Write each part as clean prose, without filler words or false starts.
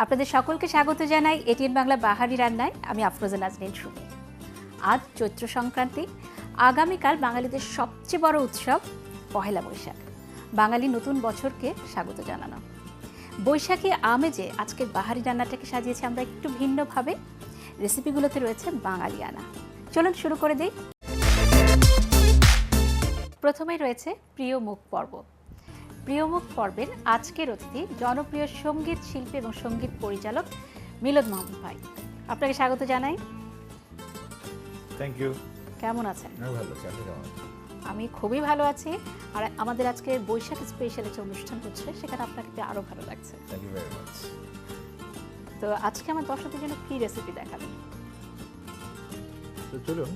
আপনাদের সকলকে স্বাগত জানাই এটিএন বাংলা বাহারি রান্নায়। আমি আফরোজা নাজনীন সুমি। আজ চৈত্র সংক্রান্তি, আগামীকাল বাঙালিদের সবচেয়ে বড় উৎসব পহেলা বৈশাখ। বাঙালি নতুন বছরকে স্বাগত জানানো। বৈশাখী আমেজে আজকের বাহারি রান্নাটাকে সাজিয়েছি আমরা একটু ভিন্নভাবে। রেসিপিগুলোতে রয়েছে বাঙালিয়ানা। চলুন শুরু করে দিই। প্রথমেই রয়েছে প্রিয় মুখ পর্ব। প্রিয় মুখ পর্বের আজকের অতিথি জনপ্রিয় সঙ্গীত শিল্পী এবং সঙ্গীত পরিচালক মিলন মাহমুদ ভাই। আপনাকে স্বাগত জানাই। Thank you. কেমন আছেন? ভালো আছি, আপনি কেমন আছেন? আমি খুবই ভালো আছি। আর আমাদের আজকে বৈশাখ স্পেশাল একটা অনুষ্ঠান হচ্ছে, সেখানে আপনাকে পেয়ে আরও ভালো লাগছে। Thank you very much. তো আজকে আমার দর্শকদের জন্য কী রেসিপি দেখাবেন? তো চলুন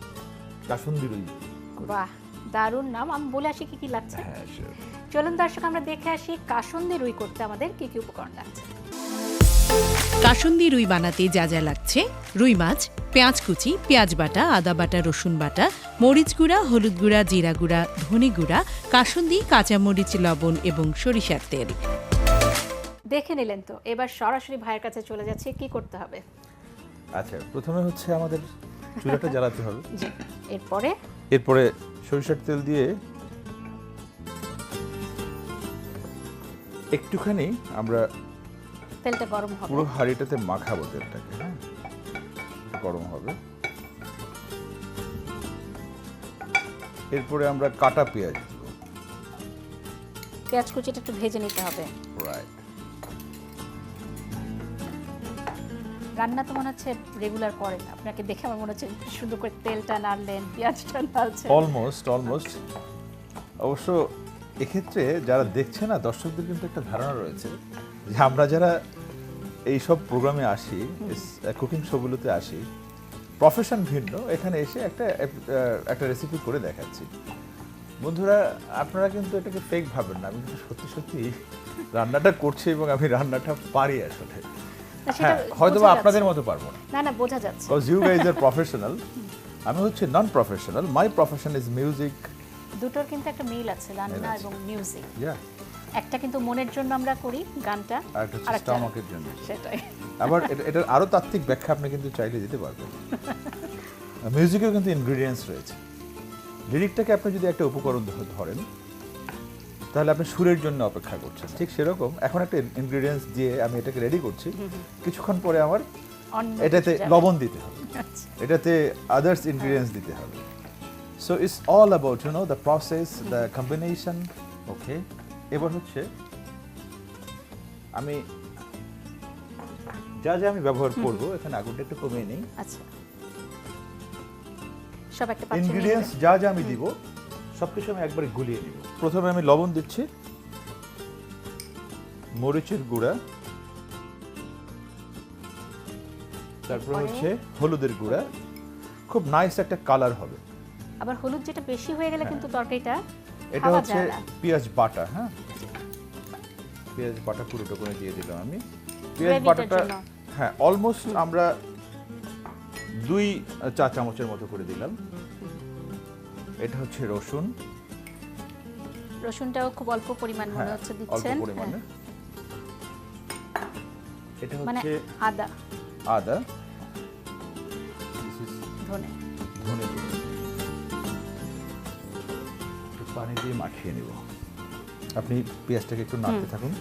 কাসুন্দি রুই। বাহ, দারুণ নাম। আমি বলে আসি কি কি লাগছে। হ্যাঁ শিওর। চলুন দর্শক আমরা দেখে আসি কাসুন্দি রুই করতে আমাদের কি কি উপকরণ লাগছে। কাসুন্দি রুই বানাতে যা যা লাগছে: রুই মাছ, পেঁয়াজ কুচি, পেঁয়াজ বাটা, আদা বাটা, রসুন বাটা, মরিচ গুঁড়া, হলুদ গুঁড়া, জিরা গুঁড়া, ধনে গুঁড়া, কাসুন্দি, কাঁচামরিচ, লবণ এবং সরিষার তেল। দেখে নিলেন তো, এবার সরাসরি ভাইয়ের কাছে চলে যাচ্ছে। কি করতে হবে? আচ্ছা, প্রথমে হচ্ছে আমাদের চুলাটা জ্বালাতে হবে। জি, এরপরে সরিষার তেল দিয়ে একটুখানি আমরা তেলটা গরম হবে, পুরো হাঁড়িটাতে মাখাবো তেলটাকে। হ্যাঁ, গরম হবে। এরপরে আমরা কাটা পেঁয়াজ দিব। পেঁয়াজ কুচিটা একটু ভেজে নিতে হবে। রাইট। রান্না তো মনে হচ্ছে রেগুলার করেন, আপনাকে দেখে আমার মনে হচ্ছে সুন্দর করে তেলটা নাড়লেন, পেঁয়াজটা নাড়ছেন। অলমোস্ট অবশ্য এক্ষেত্রে যারা দেখছে না, দর্শকদের কিন্তু একটা ধারণা রয়েছে যে আমরা যারা এই সব প্রোগ্রামে আসি, কুকিং শোগুলোতে আসি, প্রফেশন ভিন্ন, এখানে এসে একটা রেসিপি করে দেখাচ্ছি। বন্ধুরা, আপনারা কিন্তু এটাকে ফেক ভাবেন না, আমি কিন্তু সত্যি সত্যি রান্নাটা করছি এবং আমি রান্নাটা পারি আসলে। হ্যাঁ, হয়তো আপনাদের মতো পারবো না। না, বোঝা যাচ্ছে। Because you guys are professional, আমি হচ্ছে non professional. My profession is music. দুটোর কিন্তু একটা মিল আছে, রান্না এবং মিউজিক। ইয়া, একটা কিন্তু মনের জন্য আমরা করি গানটা, আর একটা হচ্ছে স্টমাকের জন্য। সেটাই। আবার এটার আরো তাত্ত্বিক ব্যাখ্যা আপনি কিন্তু চাইলে দিতে পারবেন। মিউজিকেও কিন্তু ইনগ্রেডিয়েন্টস রয়েছে। লিরিকটাকে আপনি যদি একটা উপকরণ ধরেন, তাহলে আপনি সুরের জন্য অপেক্ষা করছেন। ঠিক সেরকম এখন একটা ইনগ্রেডিয়েন্টস দিয়ে আমি এটাকে রেডি করছি, কিছুক্ষণ পরে আমার এটাতে লবণ দিতে হবে, এটাতে আদার্স ইনগ্রেডিয়েন্টস দিতে হবে। So it's all about the process, the combination. Okay, এবার হচ্ছে আমি যা আমি ব্যবহার করব, এখানে আগুনটা একটু কমিয়ে নেই। আচ্ছা, সব একটা পাত্রে ইনগ্রেডিয়েন্টস যা আমি দিব সবকিছু আমি একবারে গুলিয়ে নিব। প্রথমে আমি লবণ দিচ্ছি, মরিচের গুঁড়া, তারপর হচ্ছে হলুদের গুঁড়া। খুব নাইস একটা কালার হবে। আবার হলুদ যেটা বেশি হয়ে গেলে কিন্তু তরকারিটা এটা হচ্ছে পেঁয়াজ বাটা। হ্যাঁ, পেঁয়াজ বাটা পুরোটা করে দিয়ে দিলাম আমি। পেঁয়াজ বাটাটা হ্যাঁ অলমোস্ট আমরা 2 চা চামচের মতো করে দিলাম। এটা হচ্ছে রসুনটাও খুব অল্প পরিমাণ মনে হচ্ছে দিচ্ছেন। অল্প পরিমাণে। এটা মানে হচ্ছে আদা, ধনে গুঁড়ো। পানি দিয়ে মাখিয়ে নেব। আপনি পেঁয়াজটাকে একটু নাড়তে থাকুন।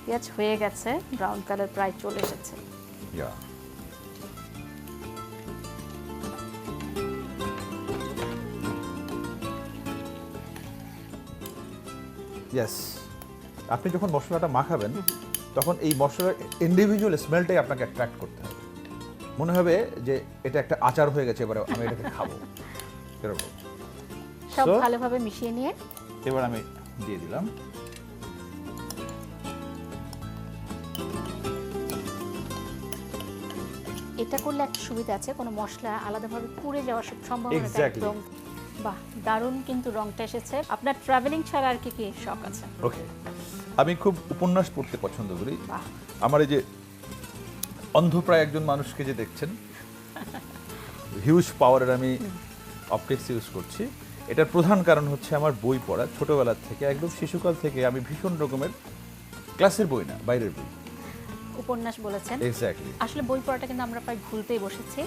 পেঁয়াজ হয়ে গেছে, ব্রাউন কালার প্রায় চলে এসেছে। ইয়েস, আপনি যখন মশলাটা মাখাবেন তখন এই মশলার ইন্ডিভিজুয়াল স্মেলটাই আপনাকে অ্যাট্রাক্ট করতে হবে। মনে হবে যে এটা একটা আচার হয়ে গেছে, এবারে আমি এটাকে খাবো এরকম। সব ভালোভাবে মিশিয়ে নিয়ে এবার আমি দিয়ে দিলাম। এটা করলে একটা সুবিধা আছে, কোনো মশলা আলাদাভাবে পুড়ে যাওয়ার সম্ভাবনাটা একদম। বাহ, দারুণ কিন্তু রংটা এসেছে। আপনার ট্রাভেলিং ছাড়া আর কি কি শখ আছে? ওকে, আমি খুব উপন্যাস পড়তে পছন্দ করি। বাহ, আমার এই যে অন্ধপ্রায় একজন মানুষকে যে দেখছেন, হিউজ পাওয়ারের আমি অপটিক্স ইউজ করছি। এটার প্রধান কারণ হচ্ছে আমার বই পড়া। ছোটবেলা থেকে, একদম শিশুকাল থেকে আমি ভীষণ রকমের ক্লাসের বই না, বাইরের বই, উপন্যাস বলেছেন। এক্স্যাক্টলি। আসলে বই পড়াটা কিন্তু আমরা প্রায় ভুলতেই বসেছি।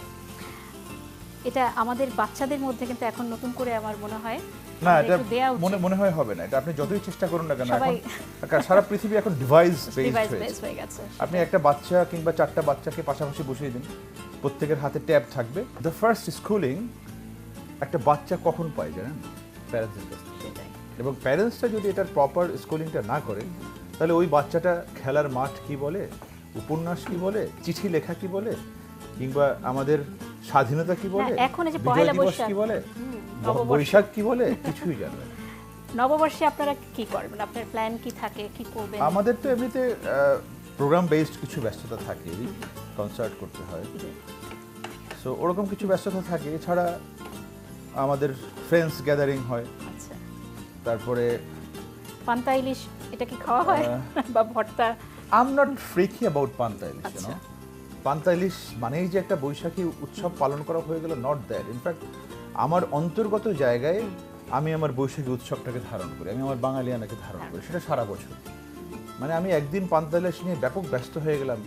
এটা আমাদের বাচ্চাদের মধ্যে কিন্তু এখন নতুন করে আমার মনে হয় না, আমাদের এটা একটু দেয়া উচিত। মনে হয় হবে না। এটা আপনি যতই চেষ্টা করুন না কেন, সবাই এখন সারা পৃথিবী এখন ডিভাইস ডিভাইস বেসড বেস হয়ে গেছে। আপনি একটা বাচ্চা কিংবা 4টা বাচ্চাকে পাশাপাশি বসিয়ে দিন, প্রত্যেকের হাতে ট্যাব থাকবে। দ্য ফার্স্ট স্কুলিং একটা বাচ্চা কখন পায় জানেন? প্যারেন্টসের কাছ থেকে। সেটাই। এবং প্যারেন্টসটা যদি এটার প্রপার স্কুলিংটা না করে, তাহলে ওই বাচ্চাটা খেলার মাঠ কি বলে, উপন্যাস কি বলে, চিঠি লেখা কি বলে, কিংবা আমাদের স্বাধীনতা কি বলে, হ্যাঁ, এখন এই যে বিজয় পহেলা দিবস বৈশাখ, কি বলে, নববর্ষ। বৈশাখ কি বলে, কিছুই জানবে না। নববর্ষে আপনারা কি করবেন? আপনার প্ল্যান কি থাকে, কি করবেন? আমাদের তো এমনিতে প্রোগ্রাম বেসড কিছু ব্যস্ততা থাকে, কনসার্ট করতে হয়, জি। সো ওরকম কিছু ব্যস্ততা থাকে। এছাড়া আমাদের ফ্রেন্ডস গ্যাদারিং হয়, আচ্ছা, তারপরে পান্তা ইলিশ এটা কি খাওয়া হয় বা ভর্তা? I am not freaky about পান্তা ইলিশ, আচ্ছা। পান্তা ইলিশ মানেই যে একটা বৈশাখী উৎসব পালন করা হয়ে গেল, নট দ্যাট। ইনফ্যাক্ট আমার অন্তর্গত জায়গায় আমি আমার বৈশাখী উৎসবটাকে ধারণ করি, আমি আমার বাঙালিয়ানাকে ধারণ করি, সেটা সারা বছর। মানে আমি একদিন পান্তা ইলিশ নিয়ে ব্যাপক ব্যস্ত হয়ে গেলাম,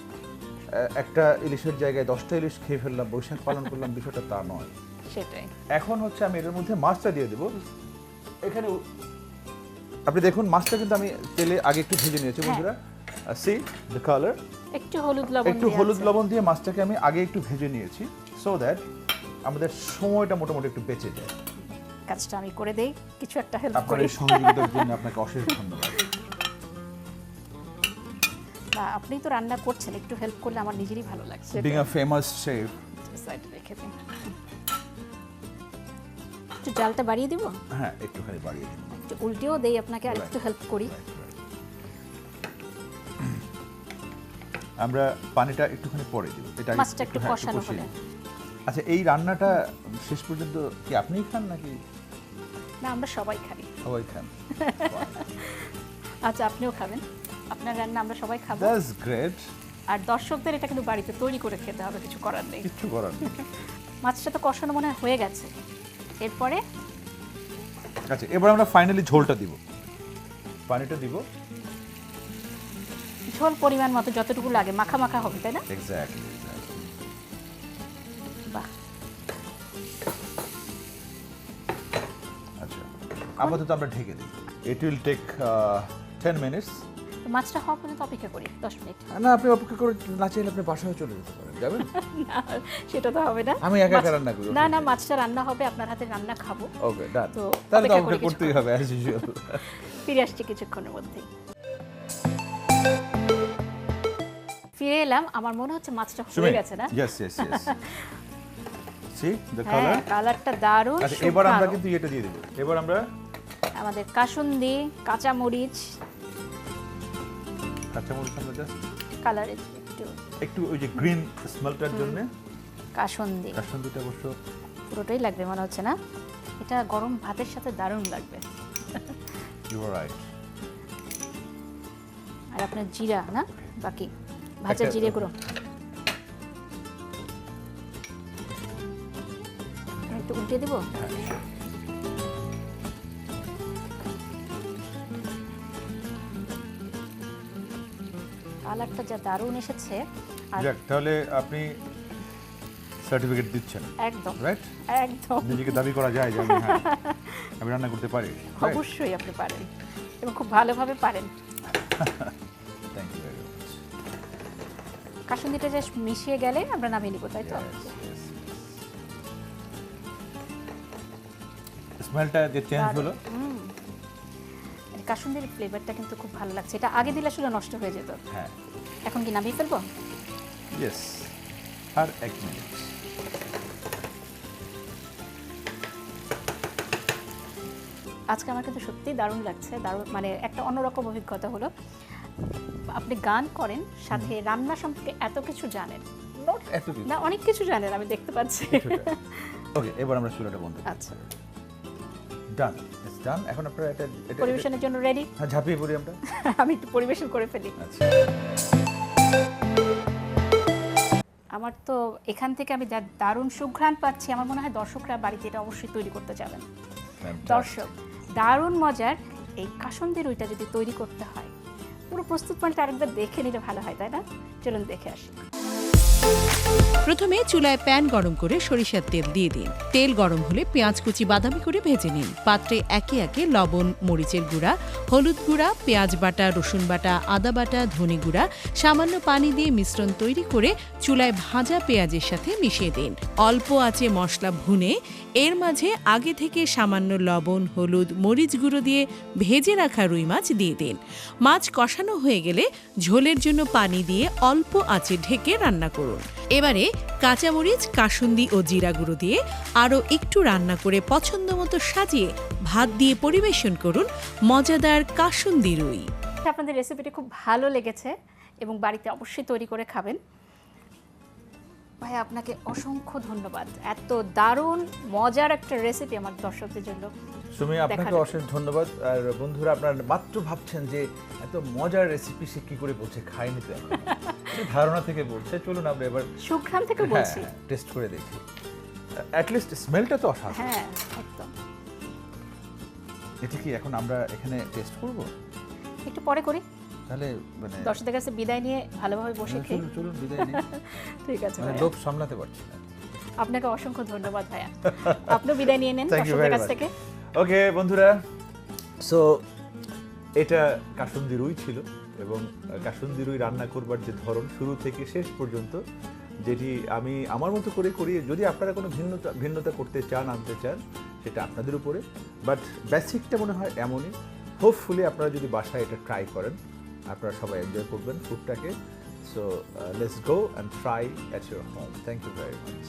একটা ইলিশের জায়গায় 10টা ইলিশ খেয়ে ফেললাম, বৈশাখ পালন করলাম, বিষয়টা তা নয়। সেটাই। এখন হচ্ছে আমি এর মধ্যে মাছটা দিয়ে দেবো। এখানে আপনি দেখুন মাছটা কিন্তু আমি তেলে আগে একটু ভেজে নিয়েছি বন্ধুরা। সি দ্য কালার, একটু হলুদ লবণ একটু দিয়ে হলুদ আছে। লবণ দিয়ে মাছটাকে আমি আগে একটু ভেজে নিয়েছি, সো দ্যাট আমাদের সময়টা মোটামুটি একটু বেঁচে যায়। কাজটা আমি করে দেই, কিছু একটা হেল্প আপনার করি। এই সহযোগিতার জন্য আপনাকে অশেষ ধন্যবাদ। না, আপনি তো রান্না করছেন, একটু হেল্প করলে আমার নিজেরই ভালো লাগছে। Being a famous chef. সাইডে রেখে দিন। একটু জালটা বাড়িয়ে দিব, হ্যাঁ, একটুখানি বাড়িয়ে দিন। একটু উল্টেও দেই আপনাকে, আর একটু হেল্প করি। আমরা পানিটা একটুখানি পরে দিব, এটা আগে মাছটা একটু হ্যাঁ, কষানো কষিয়ে হলে। দিই। আচ্ছা, এই রান্নাটা শেষ পর্যন্ত কি আপনিই খান নাকি না, আমরা সবাই খাই। সবাই খান? আচ্ছা, আপনিও খাবেন, আপনার রান্না আমরা সবাই খাবো। That's great. আর দর্শকদের এটা কিন্তু বাড়িতে তৈরি করে খেতে হবে, কিছু করার নেই। কিচ্ছু করার নেই। মাছটা তো কষানো মনে হয় হয়ে গেছে। এরপরে আচ্ছা, এবার আমরা ফাইনালি ঝোলটা দিব, পানিটা দিব। ঝোল পরিমাণ মতো যতটুকু লাগে, মাখা মাখা হবে, তাই না? এক্স্যাক্টলি। বাহ, আচ্ছা, আপাতত আমরা ঢেকে দিই। It will take 10 minutes. তো মাছটা হওয়া পর্যন্ত অপেক্ষা করি 10 মিনিট। না, আপনি অপেক্ষা করে না চাইলে আপনি বাসায় চলে যেতে পারেন, যাবেন? না, সেটা তো হবে না। আমি একা একা রান্না করি। না না, মাছটা রান্না হবে, আপনার হাতে রান্না খাবো। ওকে, ডান। তো তাহলে তো অপেক্ষা আমাকে করি করতেই হবে অ্যাজ ইউজুয়াল। ফিরে আসছি কিছুক্ষণের মধ্যেই। ফিরে এলাম, আমার মনে হচ্ছে মাছটা হয়ে গেছে না? Yes yes yes. C the হ্যাঁ, কালার। কালারটা দারুণ। আচ্ছা, এবার আমরা শুকনো। কিন্তু এটা দিয়ে দেব। এবার আমরা আমাদের কাসুন্দি, কাঁচামরিচ, কাঁচামরিচ আমরা জাস্ট কালার একটু ওই যে গ্রিন স্মেলটার জন্য কাসুন্দি কাসুন্দিটা অবশ্য পুরোটাই লাগবে মনে হচ্ছে না? এটা গরম ভাতের সাথে দারুণ লাগবে। You R right. আর আপনার জিরা না, বাকি ভাজা জিরে গুঁড়ো একটু উল্টে দেবো। কালারটা যা দারুণ এসেছে। আর যাক, তাহলে আপনি সার্টিফিকেট দিচ্ছেন, একদম রাইট? একদম নিজেকে দাবি করা যায় যে আমি হ্যাঁ আমি রান্না করতে পারি। অবশ্যই আপনি পারেন এবং খুব ভালোভাবে পারেন। Thank you very much. কাসুন্দিটা জাস্ট মিশিয়ে গেলে আমরা নামিয়ে নিব, তাই তো? স্মেলটা যে চেঞ্জ হলো, কাসুন্দির ফ্লেভারটা কিন্তু খুব ভালো লাগছে। এটা আগে দিলে আসলে নষ্ট হয়ে যেত। হ্যাঁ। এখন কি নামিয়ে ফেলবো? ইয়েস, আর 1 মিনিট। আজকে আমার কিন্তু সত্যিই দারুণ লাগছে, দারুণ, মানে একটা অন্যরকম অভিজ্ঞতা হলো। আপনি গান করেন, সাথে রান্না সম্পর্কে এত কিছু জানেন। নট এত কিছু। না, অনেক কিছু জানেন, আমি দেখতে পাচ্ছি। ওকে, এবার আমরা চুলাটা বন্ধ করি। আচ্ছা, ডান, ইটস ডান। এখন আপনারা এটা পরিবেশনের জন্য রেডি? হ্যাঁ, ঝাঁপিয়ে পড়ি আমরা। আমি একটু পরিবেশন করে ফেলি। আচ্ছা, আমার তো এখান থেকে আমি যা দারুণ সুঘ্রাণ পাচ্ছি, আমার মনে হয় দর্শকরা বাড়িতে এটা অবশ্যই তৈরি করতে যাবেন। fantastic. দর্শক, দারুণ মজার এই কাসুন্দি রুইটা যদি তৈরি করতে হয়, পুরো প্রস্তুত পয়েন্টটা আরেকবার দেখে নিলে ভালো হয়, তাই না? চলুন দেখে আসি। প্রথমে চুলায় প্যান গরম করে সরিষার তেল দিয়ে দিন। তেল গরম হলে পেঁয়াজ কুচি বাদামি করে ভেজে নিন। পাত্রে একে একে লবণ, মরিচের গুঁড়া, হলুদ গুঁড়া, পেঁয়াজ বাটা, রসুন বাটা, আদা বাটা, ধনে গুঁড়া, সামান্য পানি দিয়ে মিশ্রণ তৈরি করে চুলায় ভাজা পেঁয়াজের সাথে মিশিয়ে দিন। অল্প আঁচে মশলা ভুনে এর মাঝে আগে থেকে সামান্য লবণ, হলুদ, মরিচ গুঁড়ো দিয়ে ভেজে রাখা রুই মাছ দিয়ে দিন। মাছ কষানো হয়ে গেলে ঝোলের জন্য পানি দিয়ে অল্প আঁচে ঢেকে রান্না করুন। এবারে কাঁচামরিচ, কাসুন্দি ও জিরা গুঁড়ো দিয়ে আরও একটু রান্না করে পছন্দ মতো সাজিয়ে ভাত দিয়ে পরিবেশন করুন মজাদার কাসুন্দি রুই। আপনাদের রেসিপিটি খুব ভালো লেগেছে এবং বাড়িতে অবশ্যই তৈরি করে খাবেন। ভাই, আপনাকে অসংখ্য ধন্যবাদ। এত দারুণ মজার একটা রেসিপি আমার দর্শকদের জন্য। সুমি, আপনাকে অশেষ ধন্যবাদ। আর বন্ধুরা, আপনারা মাত্র ভাবছেন যে এত মজার রেসিপি সে কি করে বলছে, খাইনি তো এখনো। এই ধারণা থেকে বলছে। চলুন আমরা এবার সুঘ্রাণ থেকে বলছি, টেস্ট করে দেখি। অ্যাট লিস্ট স্মেলটা তো অসাধারণ। হ্যাঁ একদম। এটা কি এখন আমরা এখানে টেস্ট করব? একটু পরে করি, তাহলে মানে দর্শকদের কাছে বিদায় নিয়ে ভালোভাবে বসে খেয়ে। চলুন চলুন বিদায় নিই। ঠিক আছে মানে ভাইয়া। লোভ সামলাতে পারছি না। আপনাকে অসংখ্য ধন্যবাদ ভাইয়া। আপনিও বিদায় নিয়ে নেন Thank you দর্শকদের very কাছ much. থেকে। ওকে বন্ধুরা, সো এটা কাসুন্দি রুই ছিল এবং কাসুন্দি রুই রান্না করবার যে ধরন শুরু থেকে শেষ পর্যন্ত, যেটি আমি আমার মতো করে করি। যদি আপনারা কোনো ভিন্নতা করতে চান, আনতে চান, সেটা আপনাদের উপরে, বাট বেসিকটা মনে হয় এমনই। হোপফুলি আপনারা যদি বাসায় এটা ট্রাই করেন, আপনারা সবাই এনজয় করবেন ফুডটাকে। So let's go and try at your home. Thank you very much.